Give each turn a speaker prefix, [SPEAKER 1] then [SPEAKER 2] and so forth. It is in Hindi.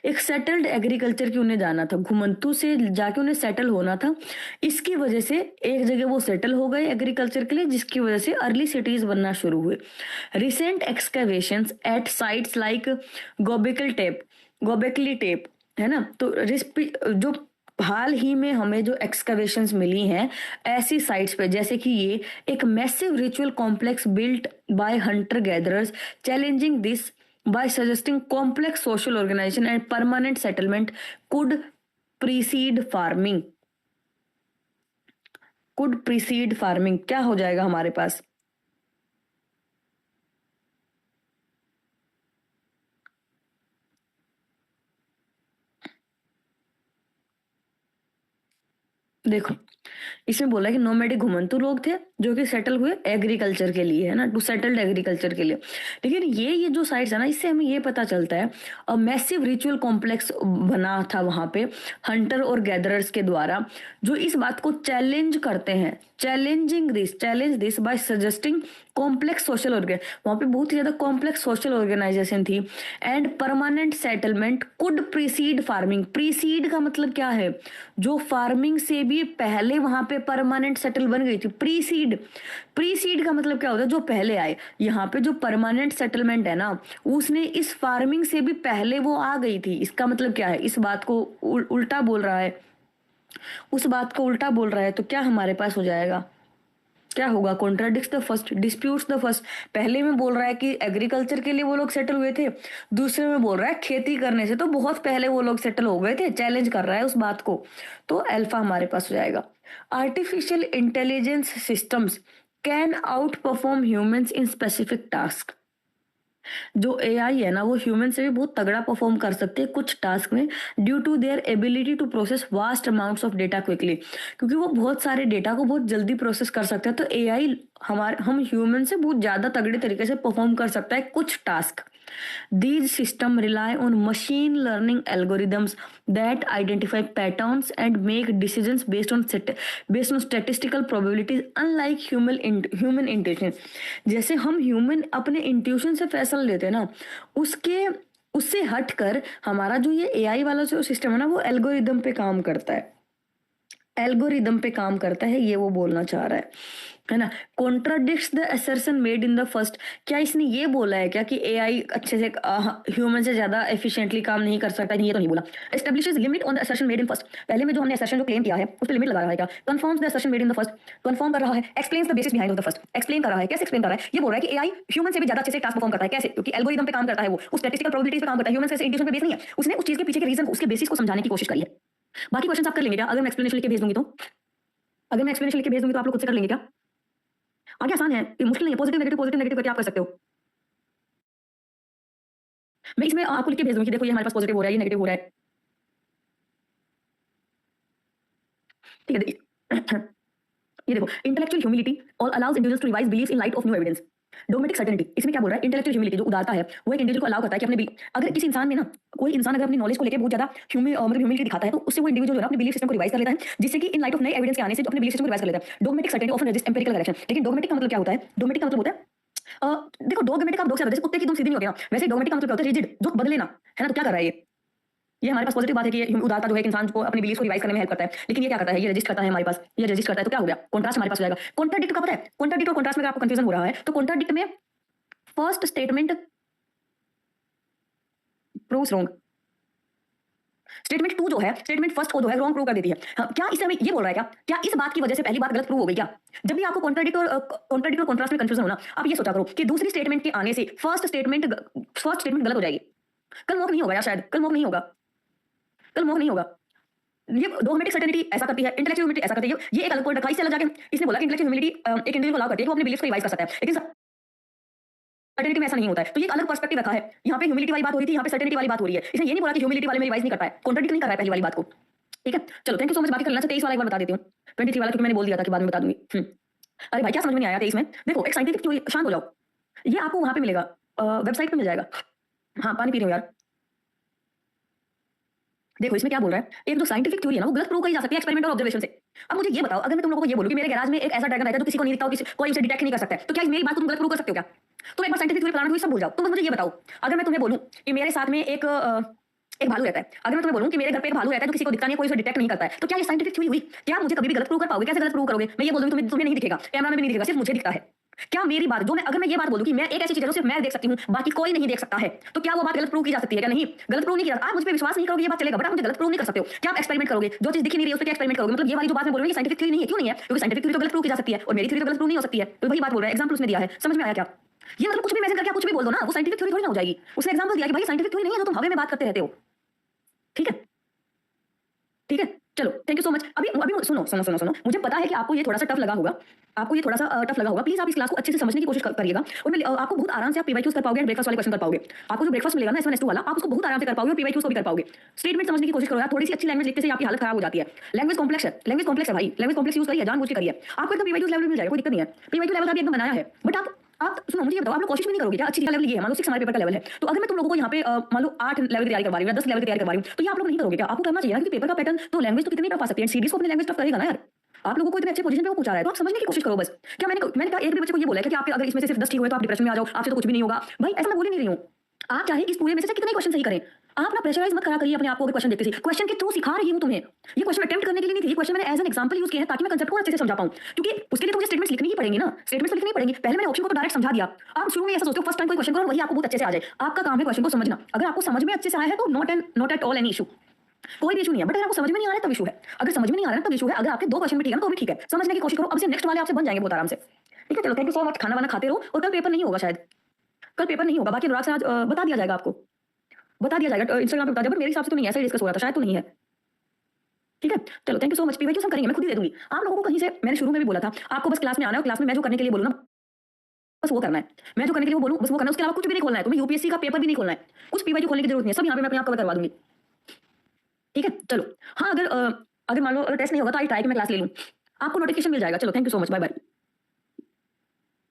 [SPEAKER 1] एक सेटल्ड एग्रीकल्चर की उन्हें जाना था, घुमंतू से जाके उन्हें सेटल होना था। इसकी वजह से एक जगह वो सेटल हो गए एग्रीकल्चर के लिए, जिसकी वजह से अर्ली सिटीज बनना शुरू हुए। Recent excavations at sites like Gobekli Tepe, है ना, तो जो हाल ही में हमें जो एक्सकवेशंस मिली हैं ऐसी साइट्स पे, जैसे कि ये एक massive ritual complex built by Hunter gatherers, challenging this by suggesting complex social organization and permanent settlement could precede farming। क्या हो जाएगा हमारे पास? देखो, इसमें बोला कि नोमैडिक घुमंतु लोग थे जो कि सेटल हुए एग्रीकल्चर के लिए, है ना, टू सेटल्ड एग्रीकल्चर के लिए। लेकिन ये जो साइट्स है ना, इससे हमें ये पता चलता है मैसिव रिचुअल कॉम्प्लेक्स बना था वहां पे हंटर और गैदरर्स के द्वारा, जो इस बात को चैलेंज करते हैं, challenge this by suggesting complex social वहां पे बहुत ही ज्यादा कॉम्प्लेक्स सोशल ऑर्गेनाइजेशन थी। And permanent settlement could preceded farming. Preceded का मतलब क्या है? जो फार्मिंग से भी पहले वहां पे परमानेंट सेटल बन गई थी। प्रीसीड का मतलब क्या होता है? जो पहले आए। यहाँ पे जो परमानेंट सेटलमेंट है ना, उसने इस फार्मिंग से भी पहले वो आ गई थी। इसका मतलब क्या है? इस बात को उल्टा बोल रहा है, उस बात को उल्टा बोल रहा है, तो क्या हमारे पास हो जाएगा? क्या होगा? Contradicts the first, disputes the first. पहले में बोल रहा है कि एग्रीकल्चर के लिए वो लोग सेटल हुए थे, दूसरे में बोल रहा है खेती करने से तो बहुत पहले वो लोग सेटल हो गए थे, चैलेंज कर रहा है उस बात को। तो अल्फा हमारे पास हो जाएगा। Artificial intelligence systems can out perform humans in specific task. जो एआई है ना, वो ह्यूमन से भी बहुत तगड़ा परफॉर्म कर सकते हैं कुछ टास्क में, due to their ability to process vast amounts of data quickly. क्योंकि वो बहुत सारे डेटा को बहुत जल्दी प्रोसेस कर सकते हैं, तो एआई हम ह्यूमन से बहुत ज्यादा तगड़े तरीके से परफॉर्म कर सकता है कुछ task. These systems rely on machine learning algorithms that identify patterns and make decisions based on statistical probabilities, unlike human intuition। जैसे हम ह्यूमन अपने इंट्यूशन से फैसला लेते हैं ना, उसके उससे हटकर हमारा जो ये एआई वाला जो सिस्टम है ना, वो एल्गोरिदम पे काम करता है, ये वो बोलना चाह रहा है ना। Contradicts the assertion made in the first. क्या इसने ये बोला है क्या कि एआई अच्छे से ह्यूमन से ज्यादा एफिशिएंटली काम नहीं कर सकता? ये तो नहीं बोला। Establishes limit on the assertion made in first. पहले में जो हमने असर्शन जो क्लेम किया है उस पर लिमिट लगा रहा है क्या? Confirms the assertion made in the first. Confirm कर रहा है। Explains the basis behind the first. Explain कर रहा है। कैसे एक्सप्लेन कर रहा है? ये बोल रहा है कि एआई ह्यूमन से भी ज्यादा अच्छे से टास्क परफॉर्म करता है। कैसे? क्योंकि एल्गोरिदम पे काम करता है, वो उस स्टैटिस्टिकल प्रोबेबिलिटीज पे काम करता है, ह्यूमन से इंट्यूशन पे बेस नहीं है। उसने उस चीज के पीछे के रीजन, उसके बेसिस को समझाने की कोशिश करी है। बाकी क्वेश्चन आप कर लेंगे क्या अगर मैं एक्सप्लेनेशन लिख के भेज दूंगी तो? अगर मैं एक्सप्लेनेशन लिख के भेज दूंगी तो आप लोग खुद से कर लेंगे क्या? आगे आसान है, ये मुश्किल नहीं है। पॉजिटिव नेगेटिव करके आप कर सकते हो। मैं इसमें आपको लिख के भेज दूंगी कि देखो ये हमारे पास पॉजिटिव हो रहा है, ये नेगेटिव हो रहा है। ठीक है, देखिए ये देखो, इंटेलेक्चुअल ह्यूमिलिटी और allows individuals to revise beliefs in light of new evidence. Dogmatic certainty, इसमें क्या बोल रहा है? इंटेलेक्चुअल ह्यूमिलिटी जो उदारता है, वो एक इंडिविजुअल को अलाउ करता है कि अपने अगर किसी इंसान में ना, कोई इंसान अगर अपनी नॉलेज को लेकर बहुत ज्यादा मतलब ह्यूमिलिटी दिखाता है, तो उससे वो इंडिविजुअल जो है अपने बिलीफ सिस्टम को रिवाइज कर लेता है, जिससे कि इन लाइट ऑफ नए एविडेंस के आने से अपने बिलीफ सिस्टम को रिवाइज कर लेता है। Dogmatic certainty often resist empirical correction. लेकिन डोमेटिक का मतलब क्या होता है? डोमेटिक का मतलब होता है देखो, डोगमेटिक आप दो से जैसे कुत्ते की तुम सीधी नहीं होती ना, वैसे डोगमेटिक का मतलब क्या होता है? रिजिड, जो बदले ना, है ना। तो क्या कर रहा है ये हमारे पास पॉजिटिव बात है कि ये उदारता जो है इंसान को अपने बिलीफ को रिवाइज करने में हेल्प करता है। लेकिन ये क्या करता है? ये रेजिस्ट करता है हमारे पास, ये रेजिस्ट करता है, तो क्या हो गया? कॉन्ट्रास्ट हमारे पास हो जाएगा। कॉन्ट्राडिक्ट का पता है? कॉन्ट्राडिक्ट और कॉन्ट्रास्ट में आपको कंफ्यूजन हो रहा है, तो कॉन्ट्राडिक्ट में first statement proves wrong, statement two जो है, स्टेटमेंट फर्स्ट को जो है रॉन्ग प्रूव कर देती है। हाँ, क्या इससे हमें ये बोल रहा है क्या इस बात की वजह से पहली बात गलत प्रूव हो गई क्या? जब भी आपको कॉन्ट्राडिक्ट और कॉन्ट्रास्ट में कंफ्यूजन होना, आप ये सोचा करो कि दूसरी स्टेटमेंट के आने से फर्स्ट स्टेटमेंट गलत हो जाएगी। कल मॉक नहीं होगा यार, शायद कल मॉक नहीं होगा। ये डोगमेटिक सर्टेनिटी ऐसा करती है, इंटेलेक्चुअल ह्यूमिलिटी ऐसा करती है। ये एक अलग पॉइंट रखा, इससे अलग जाके इसने बोला कि इंटेलेक्चुअल ह्यूमिलिटी एक इंडिविजुअल को अलाउ करती है कि वो अपने बिलीफ को रिवाइज कर सकता है, लेकिन सर्टेनिटी में ऐसा नहीं होता है। तो ये एक अलग पर्सपेक्टिव रखा है। यहाँ पे ह्यूमिलिटी वाली बात हो रही थी, यहाँ पे सर्टेनिटी वाली बात हो रही है। इसने ये नहीं बोला कि ह्यूमिलिटी वाले में रिवाइज नहीं करता है, कॉन्ट्राडिक्ट नहीं कर रहा है पहली वाली बात को। ठीक है, चलो थैंक यू सो मच। बाकी कर लेना। 23 वाला एक बार बता देती हूँ, 23 वाला, क्योंकि मैंने बोल दिया था कि बाद में बता दूंगी। अरे भाई क्या समझ में नहीं आया 23 में? देखो, एक साइंटिफिक थ्योरी, शांत हो जाओ, ये आपको वहां पे मिलेगा, वेबसाइट पे मिल जाएगा। हाँ, पानी पी रही हूँ यार। देखो इसमें क्या बोल रहा है, एक जो साइंटिफिक थ्योरी है ना, वो गलत प्रूव करी जा सकती है एक्सपेरिमेंट और ऑब्जर्वेशन से। अब मुझे ये बताओ, अगर मैं तुम लोगों को ये बोलूं कि मेरे गैराज में एक ऐसा ड्रैगन रहता है जो किसी को नहीं दिखता, कोई उसे डिटेक्ट नहीं कर सकता है, तो क्या मेरी बात को तुम गलत प्रूव कर सकते हो क्या? तुम एक बार साइंटिफिक थ्योरी फलाना हुई सब भूल जाओ। तुम मुझे ये बताओ, अगर मैं तुम्हें बोलूं कि मेरे साथ में एक एक भालू रहता है। अगर मैं तुम्हें बोलूँ कि मेरे घर पे एक भालू रहता है जो किसी को दिखता नहीं है, कोई उसे डिटेक्ट नहीं करता है, तो क्या ये साइंटिफिक थ्योरी हुई? क्या आप मुझे कभी भी गलत प्रूव कर पाओगे? कैसे गलत प्रूव करोगे? मैं ये बोल दूँ तुम्हें तुम्हें नहीं दिखेगा, कैमरा में भी नहीं दिखेगा, सिर्फ मुझे दिखता है। क्या मेरी बात जो मैं अगर मैं ये बात बोलूँ कि मैं एक ऐसी चीज़ है जो सिर्फ मैं देख सकती हूँ, बाकी कोई नहीं देख सकता है, तो क्या वो बात गलत प्रूव की जा सकती है? क्या नहीं? गलत प्रूव नहीं किया। आप मुझ पे विश्वास नहीं करोगे ये बात चलेगा, बट आप मुझे गलत प्रूव नहीं कर सकते हो। क्या आप एक्सपेरिमेंट करोगे? जो चीज़ दिख ही नहीं रही है उस पे क्या एक्सपेरिमेंट करोगे? मतलब ये वाली जो बात मैं बोल रही हूँ ये साइंटिफिक थ्योरी नहीं है। क्यों नहीं है? क्योंकि साइंटिफिक थ्योरी तो गलत प्रूव की जा सकती है और मेरी थ्योरी तो गलत प्रूव नहीं हो सकती है। तो वही बात बोल रहा है, एग्जांपल उसने दिया है, समझ में आया क्या? ये मतलब कुछ भी इमेजिन करके आप कुछ भी बोल दो ना, वो साइंटिफिक थ्योरी थोड़ी ना हो जाएगी। उसने एग्जांपल दिया कि भाई साइंटिफिक थ्योरी नहीं है जो तुम हवा में बात करते रहते हो। ठीक है? ठीक है? चलो, थैंक यू सो मच। अभी अभी सुनो। मुझे पता है कि आपको ये थोड़ा-सा टफ लगा होगा। आपको ये थोड़ा-सा टफ लगा होगा। प्लीज़ आप इस क्लास को अच्छे से समझने की कोशिश करिएगा और मैं आपको बहुत आराम से आप पीवाईक्यूज़ कर पाओगे एंड ब्रेकफास्ट वाले क्वेश्चन कर पाओगे। आपको जो ब्रेकफास्ट मिलेगा ना एस1 एस2 वाला, आप उसको बहुत आराम से कर पाओगे और पीवाईक्यूज़ को भी कर पाओगे। स्टेटमेंट समझने की कोशिश करो यार, थोड़ी-सी अच्छी लैंग्वेज लिखते से आपकी हालत खराब हो जाती है। लैंग्वेज कॉम्प्लेक्स है भाई, लैंग्वेज कॉम्प्लेक्स यूज़ करिए, जानबूझ के करिए। आपको एकदम पीवाईक्यूज़ लेवल मिल जाएगा, कोई दिक्कत नहीं है। पीवाईक्यू लेवल अभी एकदम बनाया है। बट आप सुनो मुझे ये बताओ, आप लोग कोशिश भी नहीं करोगे क्या? अच्छी लेवल ये है, मान लो 6 हमारे पेपर का लेवल है। तो अगर मैं तुम लोगों को यहाँ पे मान लो 8 लेवल की तैयारी करवा रही हूँ या 10 लेवल की तैयारी करवा रही हूँ, तो ये आप लोग नहीं करोगे क्या? आपको करना चाहिए ना, क्योंकि पेपर का पैटर्न तो लैंग्वेज तो कितनी टफ आ सकती है, सीरीज को अपनी लैंग्वेज टफ करेगा ना यार। आप लोगों को इतने अच्छे पोजीशन पे वो पहुंचा रहा है, तो आप समझने की कोशिश करो बस। क्या मैंने कहा एक भी बच्चे को ये बोला है कि आपके अगर इसमें से सिर्फ 10 ठीक हुए तो आप डिप्रेशन में आ जाओ, आपसे तो कुछ भी नहीं होगा। भाई ऐसा मैं बोल ही नहीं रही हूँ। आप चाहे इस पूरे में से कितने क्वेश्चन सही करें, आप ना प्रेशराइज मत करा करिए अपने आप को। क्वेश्चन देखते सी क्वेश्चन के थ्रू सिखा रही हूँ तुम्हें। ये क्वेश्चन अटेम्प्ट करने के लिए नहीं थी, ये क्वेश्चन मैंने एज एन एग्जांपल यूज किया है ताकि मैं कंसेप्ट को अच्छे से समझा पाऊं, क्योंकि उसके लिए तो मुझे स्टेटमेंट्स लिखनी ही पड़ेंगी ना। स्टेटमेंट्स तो लिखनी पड़ेंगी। पहले मैंने ऑप्शन को तो डायरेक्ट समझा दिया। आप शुरू में ऐसा सोचते हो फर्स्ट टाइम कोई क्वेश्चन करो वही आपको बहुत अच्छे से आ जाए। आपका काम है क्वेश्चन को समझना। अगर आपको समझ में अच्छे से आया है तो not at all any issue, कोई भी इशू नहीं है। बट अगर आपको समझ में नहीं आ रहा है तब इशू है। अगर समझ में नहीं आ रहा है तब इशू है। अगर आपके 2 क्वेश्चन भी ठीक है ना तो भी ठीक है, समझने की कोशिश करो। अब से नेक्स्ट वाले आपसे बन जाएंगे बहुत आराम से। ठीक है, चलो थैंक यू सो मच। खाना वाना खाते रहो और कल पेपर नहीं होगा शायद, कल पेपर नहीं होगा। बाकी अनुराग से आज बता दिया जाएगा आपको, बता दिया जाएगा इंस्टाग्राम पे बता दिया, बट मेरे हिसाब से तो नहीं है, ऐसा ही डिस्कस हो रहा था, शायद तो नहीं है। ठीक है, चलो thank you so much. PYQ हम करेंगे, मैं खुद ही दे दूंगी। आप लोगों को कहीं से मैंने शुरू में भी बोला था, आपको बस क्लास में आना है और क्लास में मैं जो करने के लिए बोलूँ ना बस वो करना है। मैं जो करने के लिए वो बोलूँ बस वो करना है, उसके अलावा कुछ भी नहीं खोलना है। तुम्हें यूपीएससी का पेपर भी नहीं खोलना है, कुछ पीवाईक्यू खोलने की जरूरत नहीं है। सब यहाँ पे मैं अपने आप कवर करवा दूंगी। ठीक है, चलो। हाँ, अगर मान लो टेस्ट नहीं होगा तो आई ट्राई कि मैं क्लास ले लूँ, आपको नोटिफिकेशन मिल जाएगा। चलो thank you so much, bye bye.